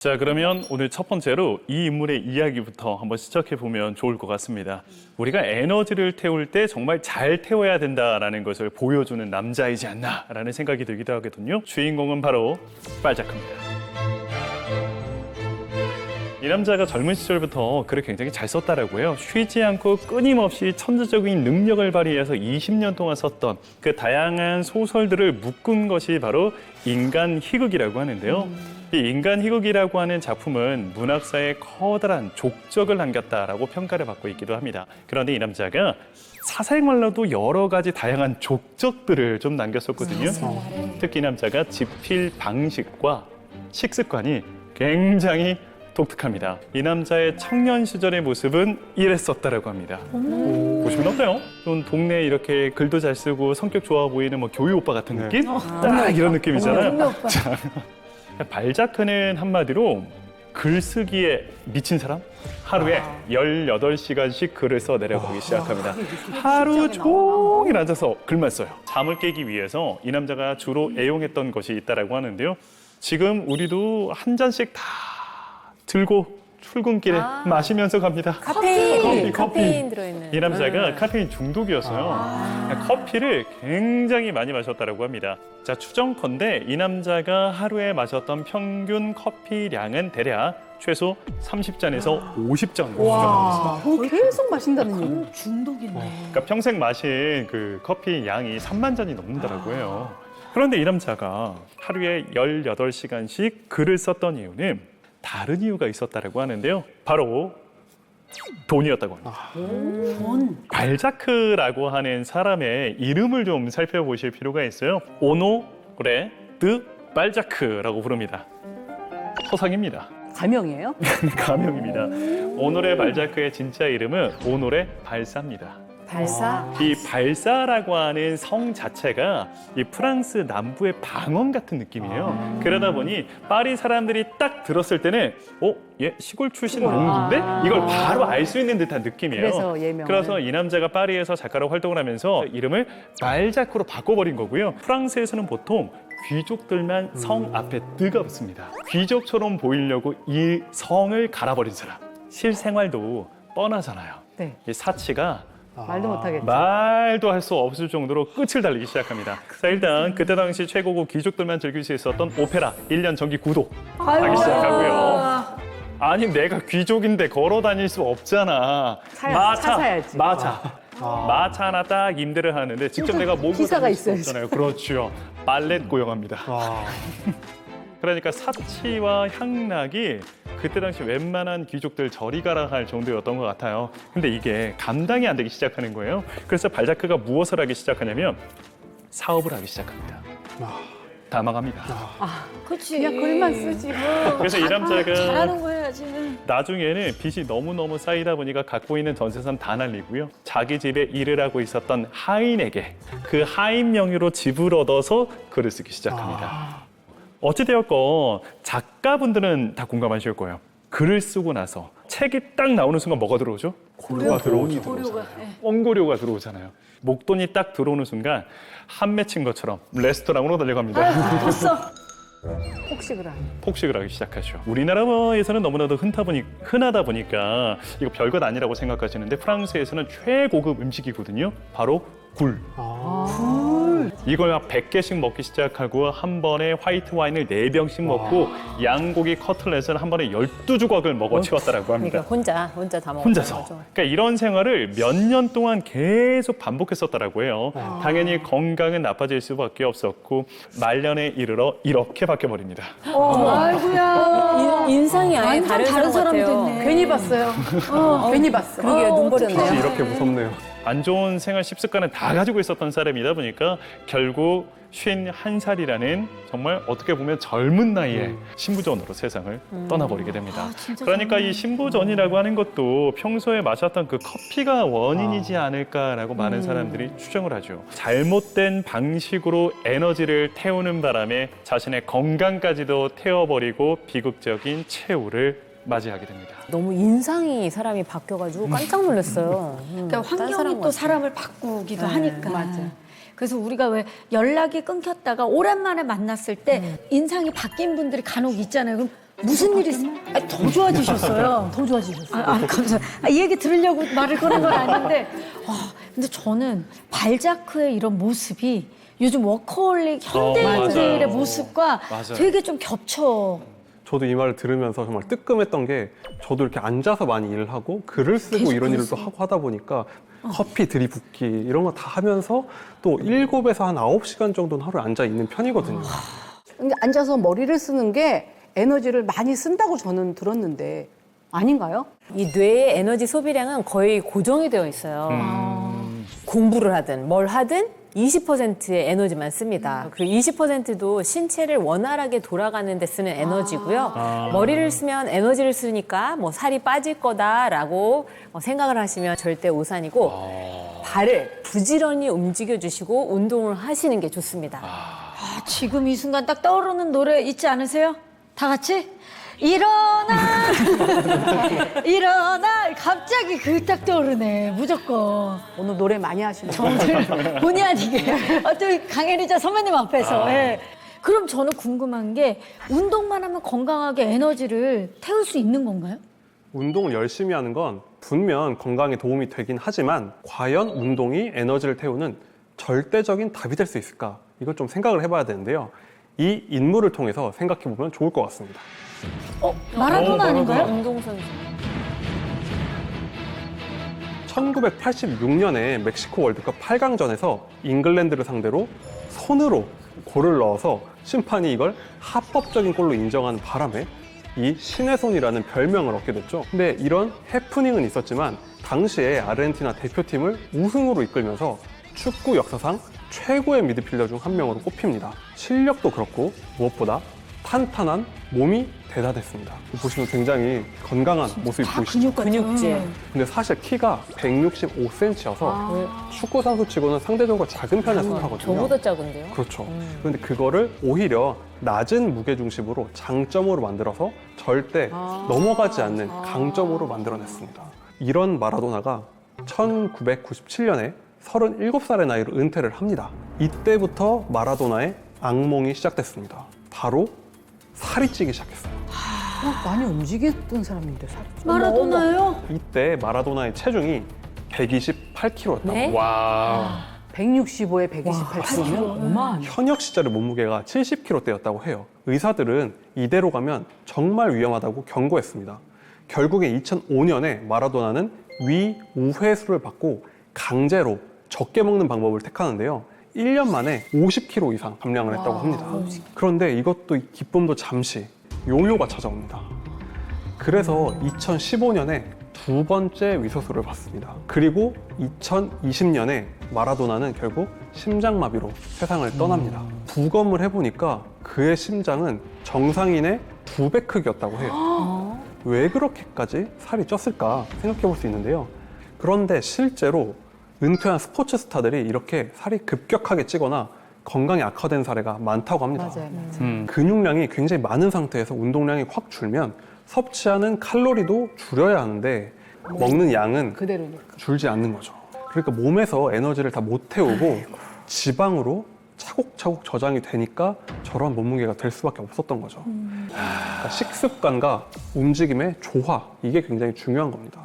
자, 그러면 오늘 첫 번째로 이 인물의 이야기부터 한번 시작해보면 좋을 것 같습니다. 우리가 에너지를 태울 때 정말 잘 태워야 된다라는 것을 보여주는 남자이지 않나라는 생각이 들기도 하거든요. 주인공은 바로 빨자크입니다. 이 남자가 젊은 시절부터 글을 굉장히 잘 썼다라고 해요. 쉬지 않고 끊임없이 천재적인 능력을 발휘해서 20년 동안 썼던 그 다양한 소설들을 묶은 것이 바로 인간 희극이라고 하는데요. 이 인간 희극이라고 하는 작품은 문학사에 커다란 족적을 남겼다라고 평가를 받고 있기도 합니다. 그런데 이 남자가 사생활로도 여러 가지 다양한 족적들을 좀 남겼었거든요. 특히 이 남자가 집필 방식과 식습관이 굉장히 독특합니다. 이 남자의 청년 시절의 모습은 이랬었다라고 합니다. 보시면 어때요? 좀 동네에 이렇게 글도 잘 쓰고 성격 좋아 보이는 뭐 교회 오빠 같은 느낌? 딱 이런 느낌이잖아요. 자, 발자크는 한마디로 글쓰기에 미친 사람? 하루에 18시간씩 글을 써내려가기 시작합니다. 하루 종일 앉아서 글만 써요. 잠을 깨기 위해서 이 남자가 주로 애용했던 것이 있다라고 하는데요. 지금 우리도 한 잔씩 다 들고 출근길에 마시면서 갑니다. 카페인 들어있는. 이 남자가 카페인 중독이었어요. 커피를 굉장히 많이 마셨다고 합니다. 자, 추정컨대 이 남자가 하루에 마셨던 평균 커피량은 대략 최소 30잔에서 50잔 정도 수준입니다. 그럼 계속 마신다는 얘기. 중독이네. 그러니까 평생 마신 그 커피 양이 3만 잔이 넘는다고 해요. 그런데 이 남자가 하루에 18시간씩 글을 썼던 이유는 다른 이유가 있었다고 하는데요. 바로 돈이었다고 합니다. 돈. 발자크라고 하는 사람의 이름을 좀 살펴보실 필요가 있어요. 오노레 드 발자크라고 부릅니다. 서상입니다. 가명이에요? 가명입니다. 오노레 발자크의 진짜 이름은 오노레 발사입니다. 발사. 이 발사라고 하는 성 자체가 이 프랑스 남부의 방언 같은 느낌이에요. 그러다 보니 파리 사람들이 딱 들었을 때는 얘 시골 출신 농부인데? 이걸 바로 알 수 있는 듯한 느낌이에요. 그래서 예명을. 그래서 이 남자가 파리에서 작가로 활동을 하면서 이름을 발자크로 바꿔버린 거고요. 프랑스에서는 보통 귀족들만 성 앞에 드가 붙습니다. 귀족처럼 보이려고 이 성을 갈아버린 사람. 실생활도 뻔하잖아요. 네. 이 사치가 말도 못하겠죠. 말도 할 수 없을 정도로 끝을 달리기 시작합니다. 자, 일단 그때 당시 최고급 귀족들만 즐길 수 있었던 오페라 1년 정기 구독 하기 시작하고요. 아니 내가 귀족인데 걸어 다닐 수 없잖아. 차 사야지. 마차 하나 딱 임대를 하는데 직접 내가 몰고 기사가 다닐 수 있어야지. 없잖아요. 그렇죠. 발렛 고용합니다. 그러니까 사치와 향락이 그때 당시 웬만한 귀족들 저리 가라 할 정도였던 것 같아요. 근데 이게 감당이 안 되기 시작하는 거예요. 그래서 발자크가 무엇을 하기 시작하냐면 사업을 하기 시작합니다. 다 망합니다. 그렇지. 그냥 글만 쓰지. 그래서 이 남자가 잘하는 거 해야지. 나중에는 빚이 너무너무 쌓이다 보니까 갖고 있는 전 재산 다 날리고요. 자기 집에 일을 하고 있었던 하인에게 그 하인 명의로 집을 얻어서 글을 쓰기 시작합니다. 어찌되었건 작가분들은 다 공감하실 거예요. 글을 쓰고 나서 책이 딱 나오는 순간 뭐가 들어오죠? 고료가 들어오죠. 원고료가 들어오잖아요. 목돈이 딱 들어오는 순간 한 맺힌 것처럼 레스토랑으로 달려갑니다. 폭식을 하는. 폭식을 하기 시작하죠. 우리나라에서는 너무나도 흔하다 보니까 이거 별것 아니라고 생각하시는데 프랑스에서는 최고급 음식이거든요. 바로 굴. 이걸 한 100개씩 먹기 시작하고 한 번에 화이트 와인을 4병씩 먹고 양고기 커틀렛을 한 번에 12조각을 먹어 치웠다라고 합니다. 그러니까 혼자 다 먹어. 혼자서. 그러니까 이런 생활을 몇 년 동안 계속 반복했었다라고 해요. 당연히 건강은 나빠질 수밖에 없었고 말년에 이르러 이렇게 바뀌어버립니다. 아이고야. 인상이 아예 완전 다른 다른 사람 사람이 같아요. 됐네. 괜히 봤어요. 괜히 봤어. 그러게 눈 버렸네요. 이렇게 무섭네요. 안 좋은 생활 습관을 다 가지고 있었던 사람이다 보니까 결국 51살이라는 정말 어떻게 보면 젊은 나이에 신부전으로 세상을 떠나버리게 됩니다. 그러니까 이 신부전이라고 하는 것도 평소에 마셨던 그 커피가 원인이지 않을까라고 많은 사람들이 추정을 하죠. 잘못된 방식으로 에너지를 태우는 바람에 자신의 건강까지도 태워버리고 비극적인 최후를 맞이하게 됩니다. 너무 인상이 사람이 바뀌어가지고 깜짝 놀랐어요. 그러니까 딴 사람 환경이 또 같아. 사람을 바꾸기도 하니까. 맞아. 그래서 우리가 왜 연락이 끊겼다가 오랜만에 만났을 때 인상이 바뀐 분들이 간혹 있잖아요. 그럼 무슨 일이 더 좋아지셨어요. 더 좋아지셨어요. 감사합니다. 이 얘기 들으려고 말을 거는 건 아닌데, 근데 저는 발자크의 이런 모습이 요즘 워커홀릭 현대인들의 맞아요. 모습과 맞아요. 되게 좀 겹쳐. 저도 이 말을 들으면서 정말 뜨끔했던 게 저도 이렇게 앉아서 많이 일을 하고 글을 쓰고 계속 이런 글을 일을 또 써. 하고 하다 보니까 커피 들이붓기 이런 거 다 하면서 또 7에서 한 9시간 정도는 하루에 앉아 있는 편이거든요. 근데 앉아서 머리를 쓰는 게 에너지를 많이 쓴다고 저는 들었는데 아닌가요? 이 뇌의 에너지 소비량은 거의 고정이 되어 있어요. 공부를 하든 뭘 하든 20%의 에너지만 씁니다. 그 20%도 신체를 원활하게 돌아가는 데 쓰는 에너지고요. 머리를 쓰면 에너지를 쓰니까 뭐 살이 빠질 거다라고 생각을 하시면 절대 오산이고 발을 부지런히 움직여주시고 운동을 하시는 게 좋습니다. 지금 이 순간 딱 떠오르는 노래 있지 않으세요? 다 같이? 일어나! 일어나! 갑자기 그 딱 떠오르네, 무조건. 오늘 노래 많이 하시는 오늘 본의 아니게 또 강혜리자 선배님 앞에서. 예. 그럼 저는 궁금한 게 운동만 하면 건강하게 에너지를 태울 수 있는 건가요? 운동을 열심히 하는 건 분명 건강에 도움이 되긴 하지만 과연 운동이 에너지를 태우는 절대적인 답이 될 수 있을까? 이걸 좀 생각을 해봐야 되는데요. 이 인물을 통해서 생각해 보면 좋을 것 같습니다. 마라도나 아닌가요? 운동선수. 1986년에 멕시코 월드컵 8강전에서 잉글랜드를 상대로 손으로 골을 넣어서 심판이 이걸 합법적인 골로 인정하는 바람에 이 신의 손이라는 별명을 얻게 됐죠. 근데 이런 해프닝은 있었지만 당시에 아르헨티나 대표팀을 우승으로 이끌면서 축구 역사상 최고의 미드필더 중 한 명으로 꼽힙니다. 실력도 그렇고 무엇보다 탄탄한 몸이 대단했습니다. 보시면 굉장히 건강한 모습이 보이시죠? 근육질. 근데 사실 키가 165cm여서 축구 선수 치고는 상대적으로 작은 편에 속하거든요. 저보다 작은데요? 그렇죠. 그런데 그거를 오히려 낮은 무게 중심으로 장점으로 만들어서 절대 넘어가지 않는 강점으로 만들어냈습니다. 이런 마라도나가 1997년에 37살의 나이로 은퇴를 합니다. 이때부터 마라도나의 악몽이 시작됐습니다. 바로 살이 찌기 시작했어요. 많이 움직였던 사람인데 살이. 마라도나요? 이때 마라도나의 체중이 128kg였다고. 네? 와. 165에 128kg면 어마한. 현역 시절의 몸무게가 70kg대였다고 해요. 의사들은 이대로 가면 정말 위험하다고 경고했습니다. 결국에 2005년에 마라도나는 위 우회수를 받고 강제로 적게 먹는 방법을 택하는데요. 1년 만에 50kg 이상 감량을 했다고 합니다. 그런데 이것도 기쁨도 잠시 요요가 찾아옵니다. 그래서 2015년에 두 번째 위소수를 받습니다. 그리고 2020년에 마라도나는 결국 심장마비로 세상을 떠납니다. 부검을 해보니까 그의 심장은 정상인의 2배 크기였다고 해요. 왜 그렇게까지 살이 쪘을까 생각해 볼 수 있는데요. 그런데 실제로 은퇴한 스포츠 스타들이 이렇게 살이 급격하게 찌거나 건강이 악화된 사례가 많다고 합니다. 맞아요, 맞아요. 근육량이 굉장히 많은 상태에서 운동량이 확 줄면 섭취하는 칼로리도 줄여야 하는데 먹는 양은 그대로니까. 줄지 않는 거죠. 그러니까 몸에서 에너지를 다 못 태우고 지방으로 차곡차곡 저장이 되니까 저런 몸무게가 될 수밖에 없었던 거죠. 그러니까 식습관과 움직임의 조화, 이게 굉장히 중요한 겁니다.